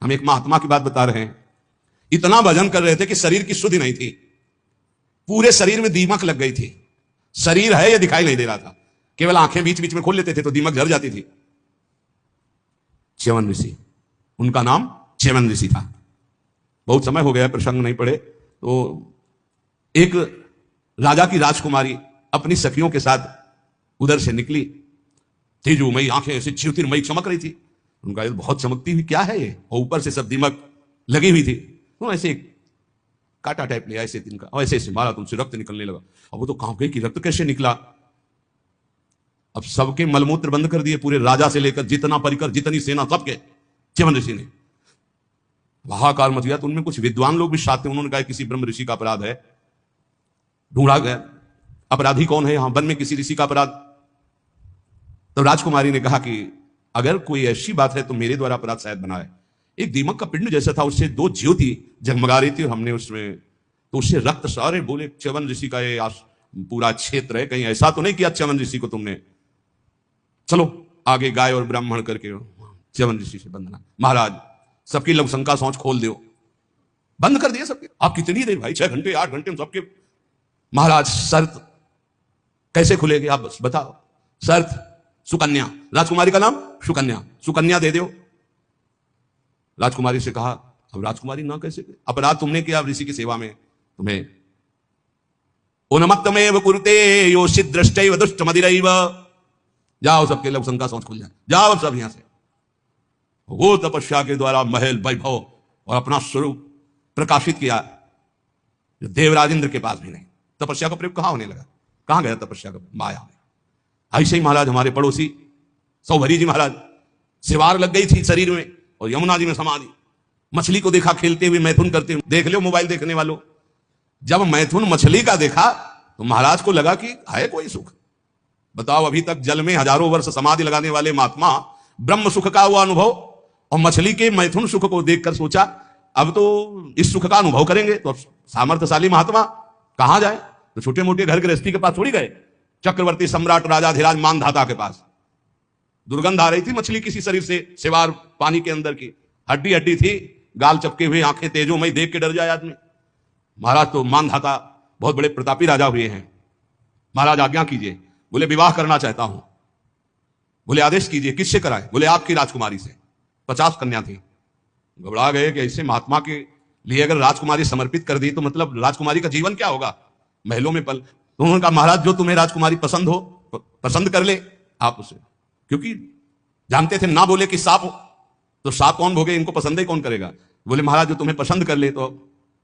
हम एक महात्मा की बात बता रहे हैं, इतना भजन कर रहे थे कि शरीर की शुद्धि नहीं थी, पूरे शरीर में दीमक लग गई थी। शरीर है यह दिखाई नहीं दे रहा था, केवल आंखें बीच बीच में खोल लेते थे तो दीमक झड़ जाती थी। च्यवन ऋषि, उनका नाम च्यवन ऋषि था। बहुत समय हो गया, प्रसंग नहीं पड़े। तो एक राजा की राजकुमारी अपनी सखियों के साथ उधर से निकली, तेजोमयी आंखें ऐसे ज्योतिर्मयी चमक रही थी। उनका बहुत चमकती हुई क्या है ये, और ऊपर से सब दीमक लगी हुई थी। तो ऐसे काटा टाइप लिया ऐसे दिन का, और ऐसे मारा तो उनसे रक्त निकलने लगा। अब वो तो कहां गई कि रक्त कैसे निकला। अब सबके मलमूत्र बंद कर दिए, पूरे राजा से लेकर जितना परिकर, जितनी सेना, सबके। च्यवन ऋषि ने हाहाकार मच गया। तो उनमें कुछ विद्वान लोग भी साथ थे। उन्होंने कहा किसी ब्रह्म ऋषि का अपराध है, ढूंढा गया, अपराधी कौन है, यहां वन में किसी ऋषि का अपराध। तो राजकुमारी ने कहा कि अगर कोई ऐसी बात है तो मेरे द्वारा अपराध शायद बना है। एक दीमक का पिंड जैसा था, उससे दो ज्योति जगमगा रही थी, और हमने उसमें तो उससे रक्त सारे बोले च्यवन ऋषि का ये पूरा क्षेत्र है, कहीं ऐसा तो नहीं किया च्यवन ऋषि को तुमने। चलो आगे गाय और ब्राह्मण करके च्यवन ऋषि से बंधना। महाराज सबकी लघुशंका सोच खोल दो, बंद कर दिया सबके। आप कितनी देर भाई, 6 घंटे 8 घंटे सबके। महाराज शर्त कैसे खुलेगी आप बस बताओ। शर्त सुकन्या, राजकुमारी का नाम सुकन्या, सुकन्या दे दो। राजकुमारी से कहा, अब राजकुमारी ना कैसे, अपराध तुमने किया ऋषि की सेवा में, तुम्हें उन्मत्तमेव कुरुते योषित दृष्टैव दुष्ट मदिरैव। जाओ सबके लोग शंका सोच खुल जाए, जाओ सब यहां से। वो तपस्या के द्वारा महल वैभव और अपना स्वरूप प्रकाशित किया, जो देवराज इंद्र के पास भी नहीं। तपस्या का प्रयोग कहां होने लगा, कहां गया तपस्या का, माया में। ऐसे ही महाराज हमारे पड़ोसी सौभरी जी महाराज, सिवार लग गई थी शरीर में, और यमुना जी में समाधि। मछली को देखा खेलते हुए, मैथुन करते हुए, देख लो मोबाइल देखने वालों। जब मैथुन मछली का देखा तो महाराज को लगा कि है कोई सुख। बताओ, अभी तक जल में हजारों वर्ष समाधि लगाने वाले महात्मा ब्रह्म सुख का वो अनुभव, और मछली के मैथुन सुख को देखकर सोचा अब तो इस सुख का अनुभव करेंगे। तो सामर्थ्यशाली महात्मा कहां जाए, तो छोटे मोटे घर गृहस्थी के पास थोड़ी गए, चक्रवर्ती सम्राट राजाधिराज मानधाता के पास। दुर्गंध आ रही थी मछली किसी शरीर से, सिवार पानी के अंदर की, हड्डी हड्डी थी, गाल चपके हुए, आंखें तेजोमयी, देख के डर जाए आदमी। महाराज तो मानधाता बहुत बड़े प्रतापी राजा हुए हैं। महाराज आज्ञा कीजिए। बोले विवाह करना चाहता हूं। बोले आदेश कीजिए, किससे कराए। बोले आपकी राजकुमारी से। 50 कन्या थी। घबरा गए कि ऐसे महात्मा के लिए अगर राजकुमारी समर्पित कर दी तो मतलब राजकुमारी का जीवन क्या होगा, महलों में पल। तो उन्होंने कहा महाराज जो तुम्हें राजकुमारी पसंद हो पसंद कर ले आप उसे, क्योंकि जानते थे ना बोले कि सांप हो तो सांप कौन भोगे, इनको पसंद ही कौन करेगा। बोले महाराज जो तुम्हें पसंद कर ले। तो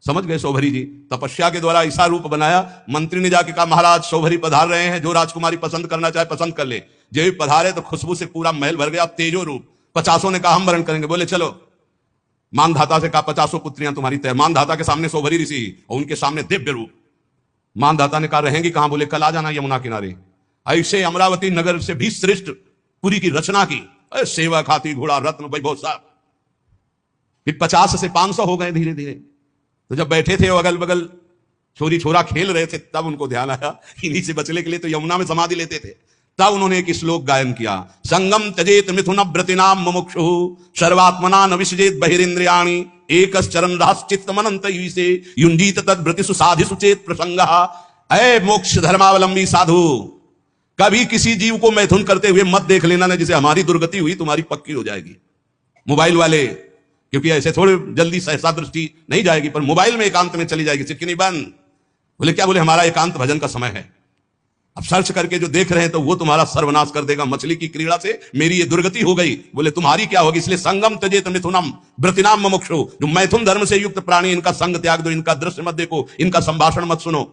समझ गए सौभरी जी, तपस्या के द्वारा ऐसा रूप बनाया। मंत्री ने जाके कहा महाराज सौभरी पधार रहे हैं, जो राजकुमारी पसंद करना चाहे पसंद कर ले। जब भी पधारे तो खुशबू से पूरा महल भर गया, तेजो रूप। 50 ने कहा हम वरण करेंगे। बोले चलो। मानधाता से कहा 50 पुत्रियां तुम्हारी तय। मानधाता के सामने सौभरी ऋषि और उनके सामने दिव्य रूप। मानधाता ने कहा रहेंगी कहां। बोले कल आ जाना यमुना किनारे। ऐसे अमरावती नगर से भी श्रेष्ठ पुरी की रचना की, सेवा खाती घोड़ा रत्न वैभव सब। फिर 50 से 500 हो गए धीरे धीरे। तो जब बैठे थे अगल बगल छोरी छोरा खेल रहे थे, तब उनको ध्यान आया इन्हीं से बचने के लिए तो यमुना में समाधि लेते थे। तब उन्होंने एक श्लोक गायन किया, संगम त्यजेत मिथुन व्रतिनाम मुमुक्षु सर्वात्मना न विसजेत बहिरिंद्रियाणि एकश्चरण राश्चित्त मनंत से युंजीत तद व्रतिषु साधिषु चेत प्रसंगः। ऐ मोक्ष धर्मावलंबी साधु, कभी किसी जीव को मैथुन करते हुए मत देख लेना ना, जिसे हमारी दुर्गति हुई तुम्हारी पक्की हो जाएगी। मोबाइल वाले, क्योंकि ऐसे थोड़े जल्दी सहसा दृष्टि नहीं जाएगी, पर मोबाइल में एकांत में चली जाएगी, चिटकी नहीं बंद। बोले क्या। बोले हमारा एकांत भजन का समय है। अब सर्च करके जो देख रहे हैं तो वो तुम्हारा सर्वनाश कर देगा। मछली की क्रीड़ा से मेरी ये दुर्गति हो गई। बोले तुम्हारी क्या होगी। इसलिए संगम त्यजेत मिथुनम व्रतिनाम मुमुक्षु, जो मैथुन धर्म से युक्त प्राणी, इनका संग त्याग दो, इनका दृश्य मत देखो, इनका संभाषण मत सुनो।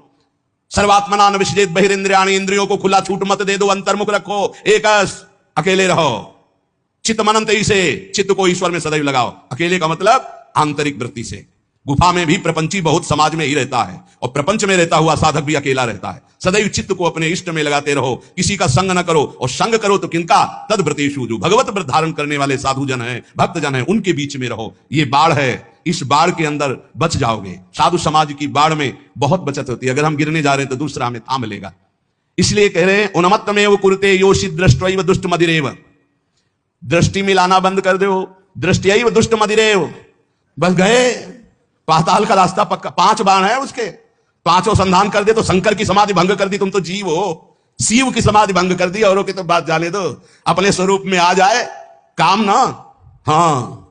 सर्वात्मना न विसजेत बहिरिंद्रियाणि, इंद्रियों को खुला छूट मत दे दो, अंतर्मुख रखो, एकस अकेले रहो। चित्त मनंत से, चित्त को ईश्वर में सदैव लगाओ। अकेले का मतलब आंतरिक वृत्ति से। गुफा में भी प्रपंची बहुत समाज में ही रहता है, और प्रपंच में रहता हुआ साधक भी अकेला रहता है। सदैव चित्त को अपने इष्ट में लगाते रहो, किसी का संग न करो, और संग करो तो किनका, तद व्रतेषु, जो भगवत व्रत धारण करने वाले साधु जन है, भक्त जन है, उनके बीच में रहो। ये बाढ़ है, इस बाढ़ के अंदर बच जाओगे। साधु समाज की बाढ़ में बहुत बचत होती है। अगर हम गिरने जा रहे हैं तो दूसरा हमें थाम लेगा। इसलिए कह रहे हैं उन्मत्तमेव कुरुते योषित दृष्ट्वैव दुष्ट मदिरेव। दृष्टि मिलाना बंद कर दो, दृष्टि दुष्ट मदिरेव, बस गए, पाताल का रास्ता पक्का। 5 बाण है उसके, 5 संधान कर दे तो शंकर की समाधि भंग कर दी, तुम तो जीव हो, शिव की समाधि भंग कर दी, औरों की तो बात जाने दो, अपने स्वरूप में आ जाए काम ना। हाँ,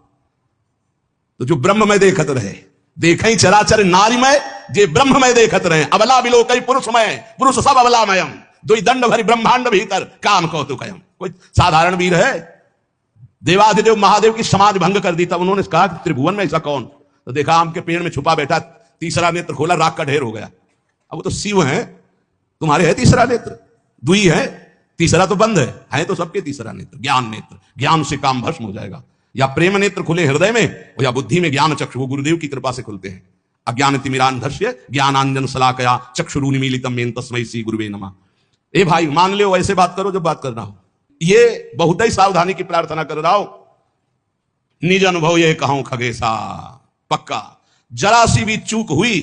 तो जो ब्रह्म में देखत रहे, देखें चराचर नारीमय, जे ब्रह्म में देखत रहे, अबला बिलो कई पुरुषमय, पुरुष सब अबलामयम, दुई दंड भरी ब्रह्मांड भीतर काम कौतुकयम। कोई साधारण वीर है, देवाधिदेव महादेव की समाधि भंग कर दी, तब उन्होंने कहा कि त्रिभुवन में ऐसा कौन, तो देखा आम के पेड़ में छुपा बैठा, तीसरा नेत्र खोला, राख का ढेर हो गया। अब वो तो शिव है, तुम्हारे है तीसरा नेत्र, दुई है, तीसरा तो बंद है तो सबके तीसरा नेत्र, ज्ञान नेत्र, ज्ञान से काम भस्म हो जाएगा। या प्रेम नेत्र खुले हृदय में, या बुद्धि में ज्ञान चक्षु, वो गुरुदेव की कृपा से खुलते हैं। अज्ञान तिमिरांधस्य ज्ञानांजन शलाकया चक्षुरुनि मीलितम मेन तस्मै श्री गुरुवे नमः। ए भाई मान लो, ऐसे बात करो जब बात करना हो। ये बहुत ही सावधानी की प्रार्थना कर रहा हूं, निज अनुभव ये कहूं खगेशा, पक्का जरा सी भी चूक हुई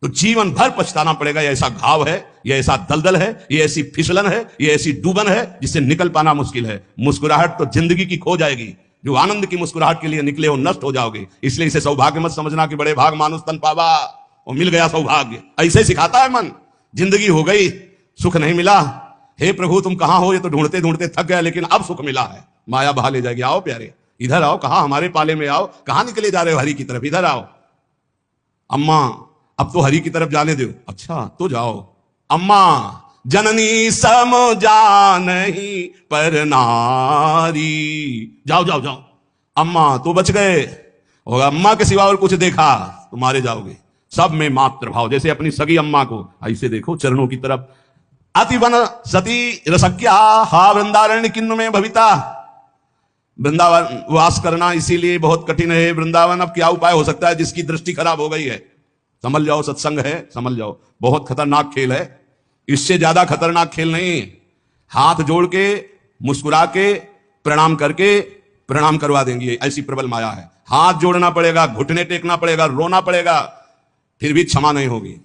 तो जीवन भर पछताना पड़ेगा। ये ऐसा घाव है, ये ऐसा दलदल है, ये ऐसी फिसलन है, ये ऐसी डूबन है जिससे निकल पाना मुश्किल है। मुस्कुराहट तो जिंदगी की खो जाएगी, जो आनंद की मुस्कुराहट के लिए निकले हो नष्ट हो जाओगे। इसलिए इसे सौभाग्य मत समझना कि बड़े भाग मानुष तन पावा, और मिल गया सौभाग्य, ऐसे सिखाता है मन। जिंदगी हो गई, सुख नहीं मिला, हे प्रभु तुम कहां हो, ये तो ढूंढते ढूंढते थक गया, लेकिन अब सुख मिला है, माया बहा ले जाएगी। आओ प्यारे, इधर आओ, कहां हमारे पाले में आओ, कहां निकले जा रहे हो हरि की तरफ, इधर आओ। अम्मा अब तो हरि की तरफ जाने दो, अच्छा तो जाओ। अम्मा जननी समझानहि पर नारी, जाओ जाओ जाओ, अम्मा तो बच गए, और अम्मा के सिवा और कुछ देखा तो मारे जाओगे। सब में मात्र भाव, जैसे अपनी सगी अम्मा को ऐसे देखो चरणों की तरफ। अतिवन सती रसक्या हा वृंदारण्य किन्नु में भविता, वृंदावन वास करना इसीलिए बहुत कठिन है। वृंदावन अब क्या उपाय हो सकता है, जिसकी दृष्टि खराब हो गई है, समझ जाओ, सत्संग है, समझ जाओ, बहुत खतरनाक खेल है, इससे ज्यादा खतरनाक खेल नहीं। हाथ जोड़ के मुस्कुरा के प्रणाम करके प्रणाम करवा देंगे, ऐसी प्रबल माया है। हाथ जोड़ना पड़ेगा, घुटने टेकना पड़ेगा, रोना पड़ेगा, फिर भी क्षमा नहीं होगी।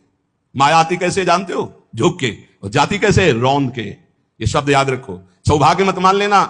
माया आती कैसे जानते हो, झुक के, और जाती कैसे, रौंद के। ये शब्द याद रखो, सौभाग्य मत मान लेना।